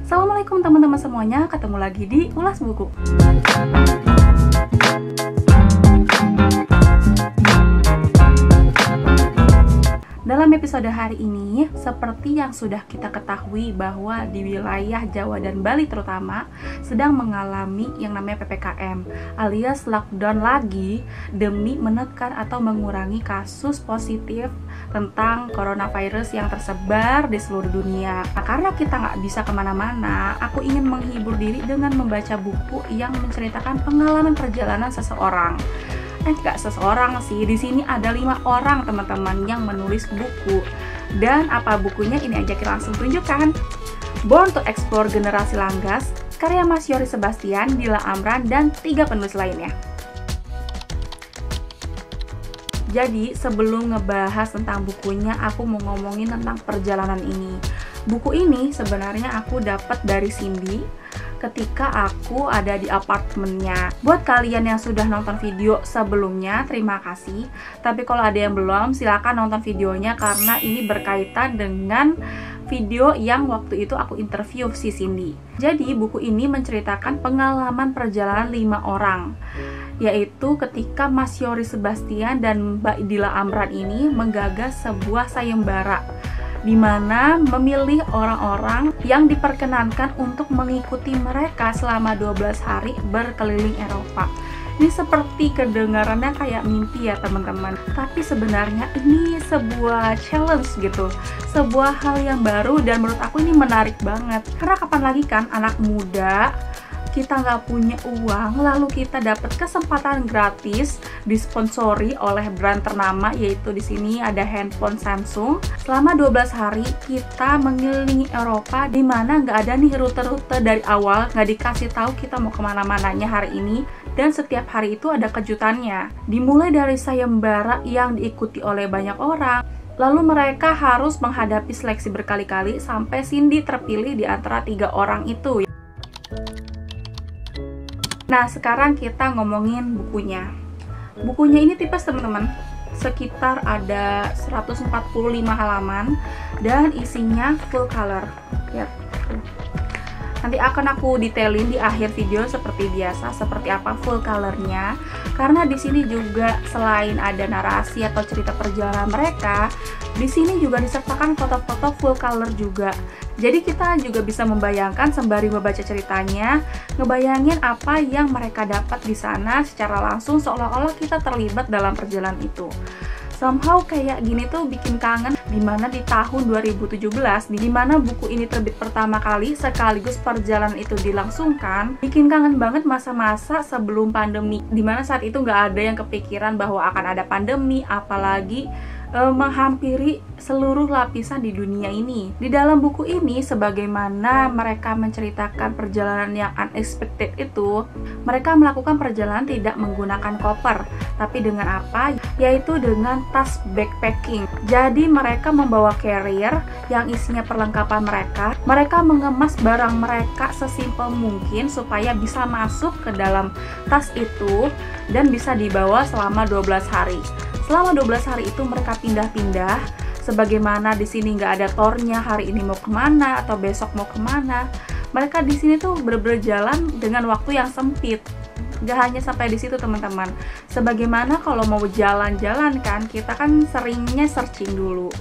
Assalamualaikum teman-teman semuanya, ketemu lagi di Ulas Buku. Dalam episode hari ini, seperti yang sudah kita ketahui bahwa di wilayah Jawa dan Bali terutama sedang mengalami yang namanya PPKM alias lockdown lagi demi menekan atau mengurangi kasus positif tentang coronavirus yang tersebar di seluruh dunia. Nah, karena kita nggak bisa kemana-mana, aku ingin menghibur diri dengan membaca buku yang menceritakan pengalaman perjalanan seseorang. Nggak seseorang sih, di sini ada 5 orang teman-teman yang menulis buku. Dan apa bukunya ini aja kita langsung tunjukkan. Born to Explore Generasi Langgas, karya Mas Yoris Sebastian, Dila Amran, dan 3 penulis lainnya. Jadi sebelum ngebahas tentang bukunya, aku mau ngomongin tentang perjalanan ini. Buku ini sebenarnya aku dapat dari Cindy ketika aku ada di apartemennya. Buat kalian yang sudah nonton video sebelumnya, terima kasih. Tapi kalau ada yang belum, silakan nonton videonya karena ini berkaitan dengan video yang waktu itu aku interview si Cindy. Jadi buku ini menceritakan pengalaman perjalanan 5 orang, yaitu ketika Mas Yoris Sebastian dan Mbak Dila Amran ini menggagas sebuah sayembara di mana memilih orang-orang yang diperkenankan untuk mengikuti mereka selama 12 hari berkeliling Eropa. Ini seperti kedengarannya kayak mimpi ya teman-teman, tapi sebenarnya ini sebuah challenge gitu, sebuah hal yang baru dan menurut aku ini menarik banget. Karena kapan lagi kan anak muda kita nggak punya uang, lalu kita dapat kesempatan gratis disponsori oleh brand ternama, yaitu di sini ada handphone Samsung. Selama 12 hari kita mengelilingi Eropa, di mana nggak ada nih rute-rute dari awal, nggak dikasih tahu kita mau kemana-mananya hari ini. Dan setiap hari itu ada kejutannya. Dimulai dari sayembara yang diikuti oleh banyak orang, lalu mereka harus menghadapi seleksi berkali-kali sampai Cindy terpilih di antara 3 orang itu. Nah, sekarang kita ngomongin bukunya. Bukunya ini tipes teman-teman, sekitar ada 145 halaman dan isinya full color. Lihat. Nanti akan aku detailin di akhir video seperti biasa, seperti apa full colornya. Karena di sini juga selain ada narasi atau cerita perjalanan mereka, di sini juga disertakan foto-foto full color juga. Jadi kita juga bisa membayangkan sembari membaca ceritanya, ngebayangin apa yang mereka dapat di sana secara langsung, seolah-olah kita terlibat dalam perjalanan itu. Somehow kayak gini tuh bikin kangen, dimana di tahun 2017, dimana buku ini terbit pertama kali sekaligus perjalanan itu dilangsungkan, bikin kangen banget masa-masa sebelum pandemi, dimana saat itu nggak ada yang kepikiran bahwa akan ada pandemi, apalagi menghampiri seluruh lapisan di dunia ini. Di dalam buku ini, sebagaimana mereka menceritakan perjalanan yang unexpected itu, mereka melakukan perjalanan tidak menggunakan koper, tapi dengan apa? Yaitu dengan tas backpacking. Jadi mereka membawa carrier yang isinya perlengkapan mereka. Mereka mengemas barang mereka sesimpel mungkin supaya bisa masuk ke dalam tas itu dan bisa dibawa selama 12 hari. Selama 12 hari itu mereka pindah-pindah, sebagaimana di sini nggak ada tornya, hari ini mau kemana atau besok mau kemana. Mereka di sini tuh berjalan dengan waktu yang sempit. Gak hanya sampai di situ teman-teman. Sebagaimana kalau mau jalan-jalan kan, kita kan seringnya searching dulu.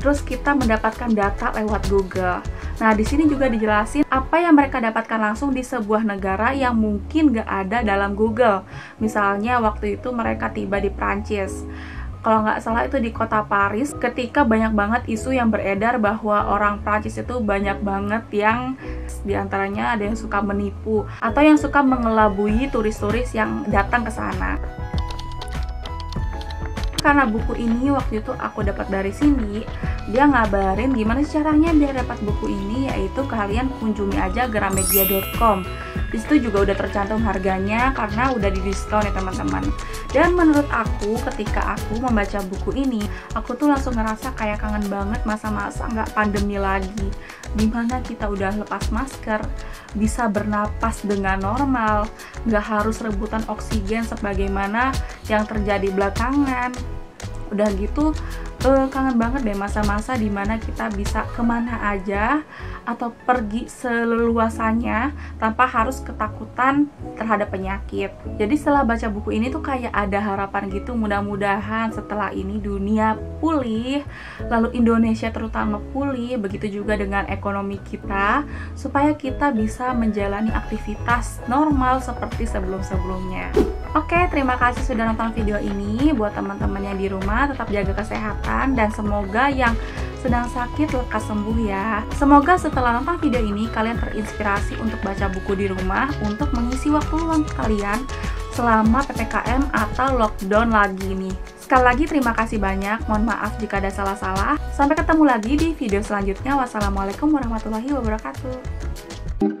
Terus kita mendapatkan data lewat Google. Nah, di sini juga dijelasin apa yang mereka dapatkan langsung di sebuah negara yang mungkin gak ada dalam Google. Misalnya waktu itu mereka tiba di Prancis. Kalau nggak salah itu di kota Paris, ketika banyak banget isu yang beredar bahwa orang Prancis itu banyak banget yang diantaranya ada yang suka menipu atau yang suka mengelabui turis-turis yang datang ke sana. Karena buku ini waktu itu aku dapat dari Cindy, dia ngabarin gimana caranya biar dapat buku ini, yaitu kalian kunjungi aja gramedia.com. Di situ juga udah tercantum harganya karena udah di diskon ya teman-teman. Dan menurut aku ketika aku membaca buku ini, aku tuh langsung ngerasa kayak kangen banget masa-masa nggak pandemi lagi, dimana kita udah lepas masker, bisa bernapas dengan normal, nggak harus rebutan oksigen sebagaimana yang terjadi belakangan. Udah gitu kangen banget deh masa-masa dimana kita bisa kemana aja atau pergi seleluasanya tanpa harus ketakutan terhadap penyakit. Jadi setelah baca buku ini tuh kayak ada harapan gitu, mudah-mudahan setelah ini dunia pulih, lalu Indonesia terutama pulih, begitu juga dengan ekonomi kita, supaya kita bisa menjalani aktivitas normal seperti sebelum-sebelumnya. Oke, terima kasih sudah nonton video ini. Buat teman-teman yang di rumah, tetap jaga kesehatan dan semoga yang sedang sakit lekas sembuh ya. Semoga setelah nonton video ini kalian terinspirasi untuk baca buku di rumah untuk mengisi waktu luang kalian selama PPKM atau lockdown lagi nih. Sekali lagi terima kasih banyak, mohon maaf jika ada salah-salah. Sampai ketemu lagi di video selanjutnya. Wassalamualaikum warahmatullahi wabarakatuh.